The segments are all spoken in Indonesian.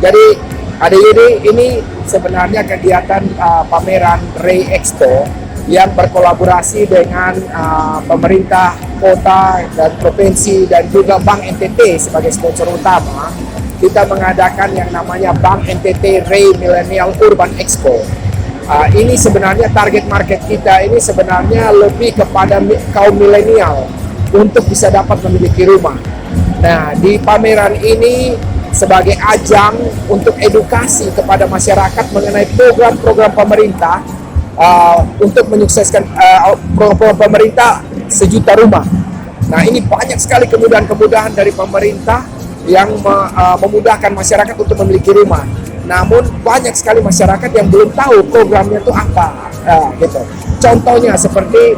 Jadi Adik Yudi, ini sebenarnya kegiatan pameran Ray Expo yang berkolaborasi dengan pemerintah kota dan provinsi dan juga Bank NTT sebagai sponsor utama. Kita mengadakan yang namanya Bank NTT Ray Millennial Urban Expo. Ini sebenarnya target market kita ini sebenarnya lebih kepada kaum milenial untuk bisa dapat memiliki rumah. Nah, di pameran ini sebagai ajang untuk edukasi kepada masyarakat mengenai program-program pemerintah untuk menyukseskan program pemerintah 1 juta rumah. Nah, ini banyak sekali kemudahan-kemudahan dari pemerintah yang memudahkan masyarakat untuk memiliki rumah. Namun banyak sekali masyarakat yang belum tahu programnya itu apa, gitu. Contohnya seperti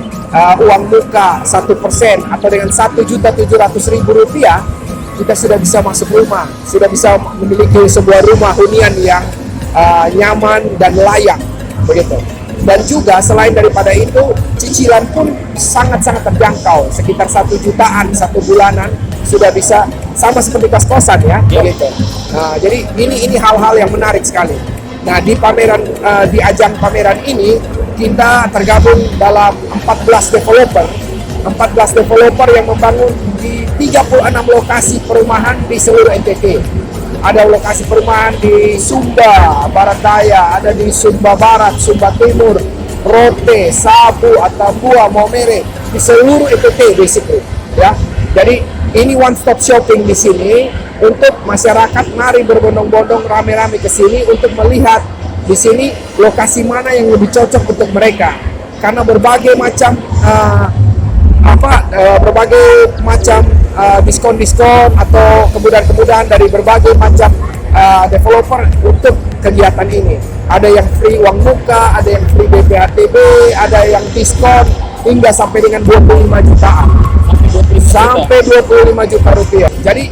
uang muka 1% atau dengan Rp1.700.000 kita sudah bisa masuk rumah, sudah bisa memiliki sebuah rumah hunian yang nyaman dan layak, begitu. Dan juga selain daripada itu, cicilan pun sangat-sangat terjangkau, sekitar 1 jutaan 1 bulanan sudah bisa, sama seperti kos-kosan ya, begitu. Nah, jadi ini hal-hal yang menarik sekali. Nah, di pameran di ajang pameran ini kita tergabung dalam 14 developer yang membangun di 36 lokasi perumahan di seluruh NTT. Ada lokasi perumahan di Sumba Barat Daya, ada di Sumba Barat, Sumba Timur, Rote, Sabu, Atambua, Maumere, di seluruh NTT basically, ya. Jadi ini one stop shopping di sini untuk masyarakat. Mari berbondong-bondong rame-rame ke sini untuk melihat di sini lokasi mana yang lebih cocok untuk mereka. Karena berbagai macam diskon-diskon atau kemudahan-kemudahan dari berbagai macam developer untuk kegiatan ini. Ada yang free uang muka, ada yang free BPHTB, ada yang diskon hingga sampai dengan 25 jutaan. Sampai 25 juta rupiah. Jadi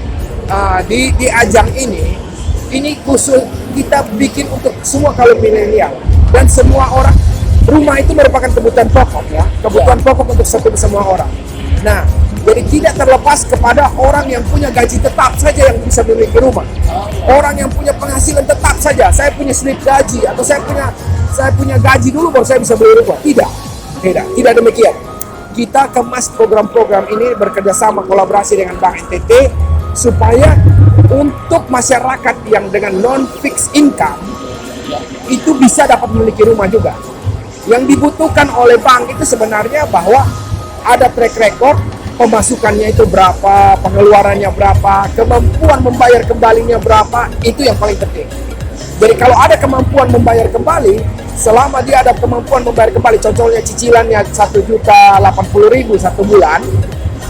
di ajang ini khusus kita bikin untuk semua kaum milenial dan semua orang. Rumah itu merupakan kebutuhan pokok ya, kebutuhan pokok untuk semua orang. Nah, jadi tidak terlepas kepada orang yang punya gaji tetap saja yang bisa memiliki rumah. Orang yang punya penghasilan tetap saja, saya punya slip gaji atau saya punya gaji dulu baru saya bisa beli rumah. Tidak demikian. Kita kemas program-program ini bekerjasama kolaborasi dengan Bank NTT supaya untuk masyarakat yang dengan non-fixed income itu bisa dapat memiliki rumah juga. Yang dibutuhkan oleh bank itu sebenarnya bahwa ada track record, pemasukannya itu berapa, pengeluarannya berapa, kemampuan membayar kembalinya berapa, itu yang paling penting. Jadi kalau ada kemampuan membayar kembali, selama dia ada kemampuan membayar kembali, contohnya cicilannya 1.080.000 1 bulan,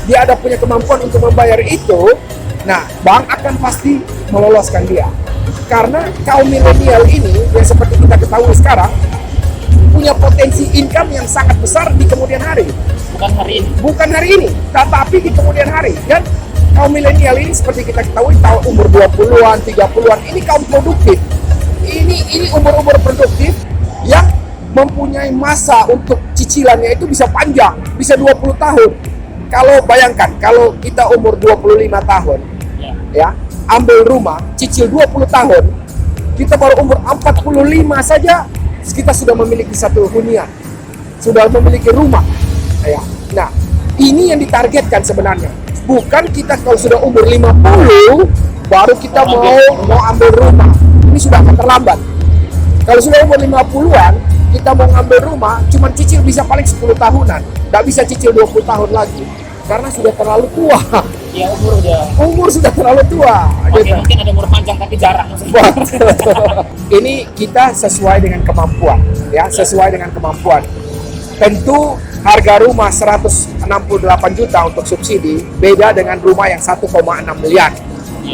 dia ada punya kemampuan untuk membayar itu, nah bank akan pasti meloloskan dia. Karena kaum milenial ini, yang seperti kita ketahui sekarang, punya potensi income yang sangat besar di kemudian hari. Bukan hari ini, tetapi di kemudian hari. Dan kaum milenial ini seperti kita ketahui tahun umur 20-an, 30-an, ini kaum produktif. Ini umur-umur produktif yang mempunyai masa untuk cicilannya itu bisa panjang, bisa 20 tahun. Kalau bayangkan, kalau kita umur 25 tahun, ya, ambil rumah, cicil 20 tahun, kita baru umur 45 saja, kita sudah memiliki satu hunian, sudah memiliki rumah. Ya. Nah, ini yang ditargetkan sebenarnya. Bukan kita kalau sudah umur 50, baru kita mau ambil rumah. Ini sudah akan terlambat. Kalau sudah umur 50-an, kita mau ngambil rumah, cuma cicil bisa paling 10 tahunan. Nggak bisa cicil 20 tahun lagi. Karena sudah terlalu tua. Ya, umur sudah terlalu tua. Gitu. Mungkin ada umur panjang tapi jarang. Ini kita sesuai dengan kemampuan, ya, sesuai dengan kemampuan. Tentu harga rumah 168 juta untuk subsidi beda dengan rumah yang 1,6 miliar.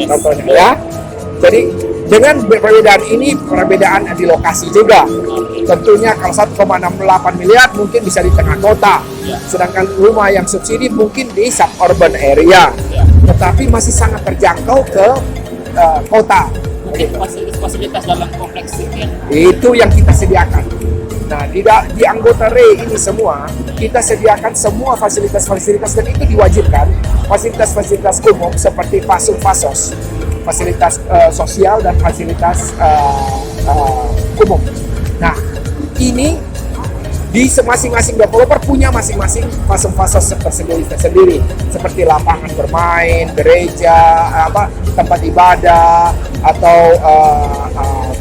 Contohnya, ya. Jadi dengan perbedaan ini, perbedaan di lokasi juga. Tentunya kalau 1,68 miliar mungkin bisa di tengah kota, sedangkan rumah yang subsidi mungkin di suburban area, tetapi masih sangat terjangkau ke kota. Mungkin fasilitas dalam kompleks itu yang kita sediakan. Nah, di anggota Ray ini semua kita sediakan semua fasilitas-fasilitas, dan itu diwajibkan. Fasilitas-fasilitas umum seperti fasos fasilitas sosial dan fasilitas umum. Nah, ini di masing-masing developer punya masing-masing fase-fase tersendiri, seperti lapangan bermain, gereja, tempat ibadah, atau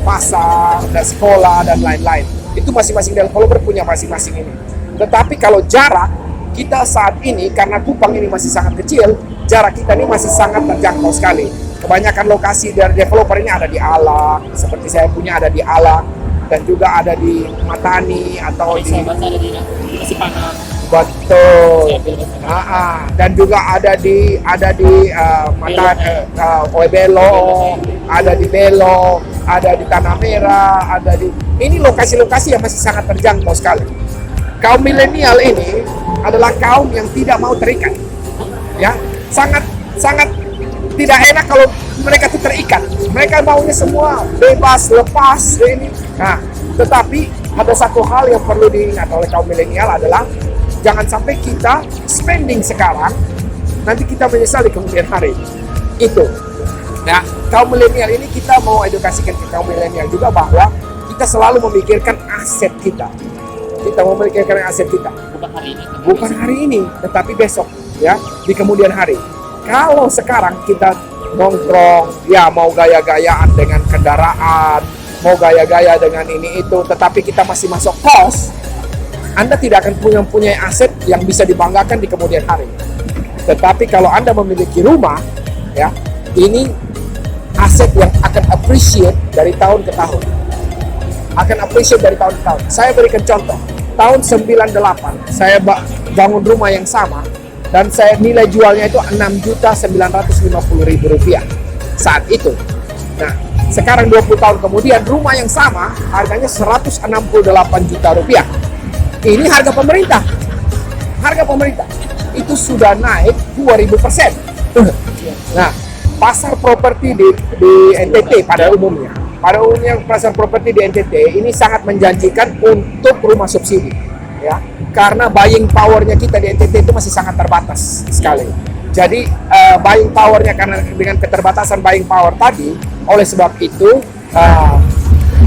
pasar, dan sekolah, dan lain-lain. Itu masing-masing developer punya masing-masing ini. Tetapi kalau jarak, kita saat ini, karena Kupang ini masih sangat kecil, jarak kita ini masih sangat terjangkau sekali. Kebanyakan lokasi dari developer ini ada di Alak, seperti saya punya ada di Alak, dan juga ada di Matani atau di ada di Sipanang. Betul. Dan juga ada di Oebelo, ada di Belo, ada di Tanah Merah, ada di ini lokasi-lokasi yang masih sangat terjangkau sekali. Kaum milenial ini adalah kaum yang tidak mau terikat. Ya, sangat tidak enak kalau mereka itu terikat. Mereka maunya semua bebas, lepas ini. Nah, tetapi ada satu hal yang perlu diingat oleh kaum milenial adalah jangan sampai kita spending sekarang, nanti kita menyesal di kemudian hari. Itu. Nah, kaum milenial ini kita mau edukasikan ke kaum milenial juga bahwa kita selalu memikirkan aset kita. Kita memikirkan aset kita. Bukan hari ini, tetapi besok, ya, di kemudian hari. Kalau sekarang kita nongkrong, ya mau gaya-gayaan dengan kendaraan, mau gaya-gaya dengan ini itu, tetapi kita masih masuk kos, Anda tidak akan punya aset yang bisa dibanggakan di kemudian hari. Tetapi kalau Anda memiliki rumah, ya, ini aset yang akan appreciate dari tahun ke tahun. Akan appreciate dari tahun ke tahun. Saya berikan contoh. Tahun 98, saya bangun rumah yang sama, dan saya nilai jualnya itu Rp6.950.000 saat itu. Nah, sekarang 20 tahun kemudian rumah yang sama harganya Rp168 juta. Ini harga pemerintah. Harga pemerintah itu sudah naik 2000%. Nah, pasar properti di NTT pada umumnya pasar properti di NTT ini sangat menjanjikan untuk rumah subsidi, ya. Karena buying powernya kita di NTT itu masih sangat terbatas sekali. Jadi buying powernya, karena dengan keterbatasan buying power tadi, oleh sebab itu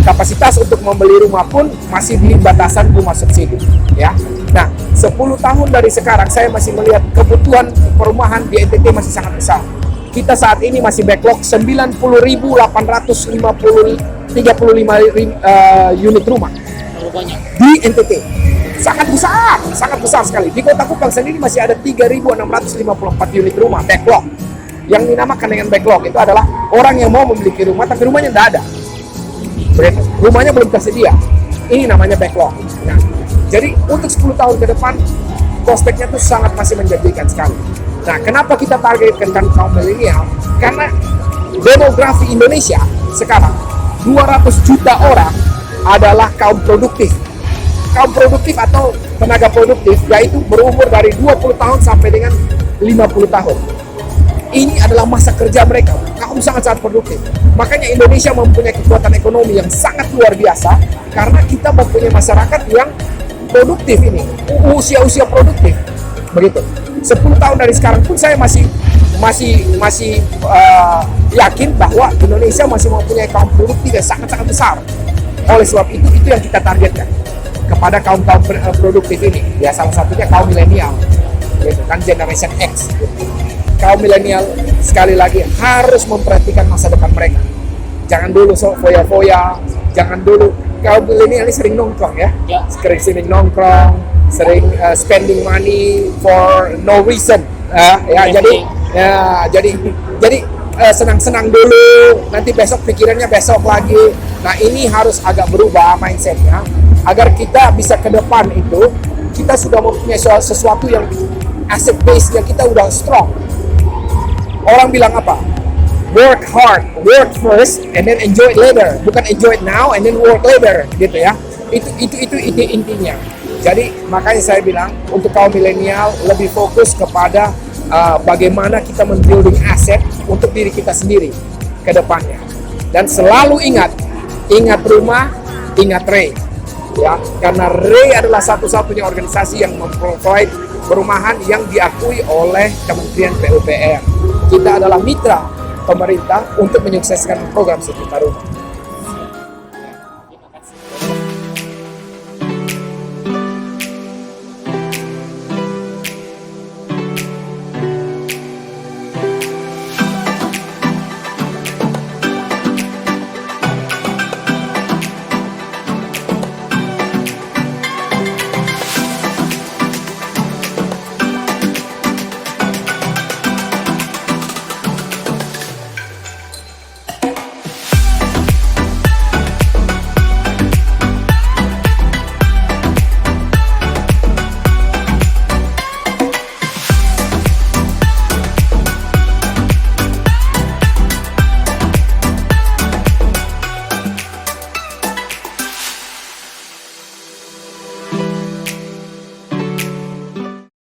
kapasitas untuk membeli rumah pun masih di batasan rumah subsidi, ya. Nah, 10 tahun dari sekarang saya masih melihat kebutuhan perumahan di NTT masih sangat besar. Kita saat ini masih backlog 90.835 unit rumah di NTT. Sangat besar sekali. Di Kota Kupang sendiri masih ada 3.654 unit rumah backlog. Yang dinamakan dengan backlog itu adalah orang yang mau memiliki rumah tapi rumahnya tidak ada. Rumahnya belum tersedia. Ini namanya backlog. Nah, jadi untuk 10 tahun ke depan prospeknya itu sangat masih menjanjikan sekali. Nah, kenapa kita targetkan kaum milenial? Karena demografi Indonesia sekarang 200 juta orang adalah kaum produktif. Kaum produktif atau tenaga produktif, yaitu berumur dari 20 tahun sampai dengan 50 tahun. Ini adalah masa kerja mereka. Kaum sangat-sangat produktif. Makanya Indonesia mempunyai kekuatan ekonomi yang sangat luar biasa karena kita mempunyai masyarakat yang produktif ini, usia-usia produktif. Begitu. 10 tahun dari sekarang pun saya masih yakin bahwa Indonesia masih mempunyai kaum produktif yang sangat-sangat besar. Oleh sebab itu yang kita targetkan kepada kaum produktif ini. Ya, salah satunya kaum milenial, gitu kan, generation X. Gitu. Kaum milenial sekali lagi harus memperhatikan masa depan mereka. Jangan dulu foya-foya, jangan dulu. Kaum milenial ini sering nongkrong, ya. Sering nongkrong, sering spending money for no reason, jadi senang-senang dulu, nanti besok pikirannya besok lagi. Nah, ini harus agak berubah mindsetnya agar kita bisa ke depan itu kita sudah mempunyai sesuatu yang asset base yang kita udah strong. Orang bilang apa? Work hard, work first, and then enjoy it later. Bukan enjoy it now and then work later, gitu ya. Itu intinya. Jadi makanya saya bilang untuk kaum milenial lebih fokus kepada bagaimana kita men-building aset untuk diri kita sendiri ke depannya. Dan selalu ingat rumah, ingat Ray. Ya, karena Ray adalah satu-satunya organisasi yang memprovide perumahan yang diakui oleh Kementerian PUPR. Kita adalah mitra pemerintah untuk menyukseskan program Sejuta Rumah.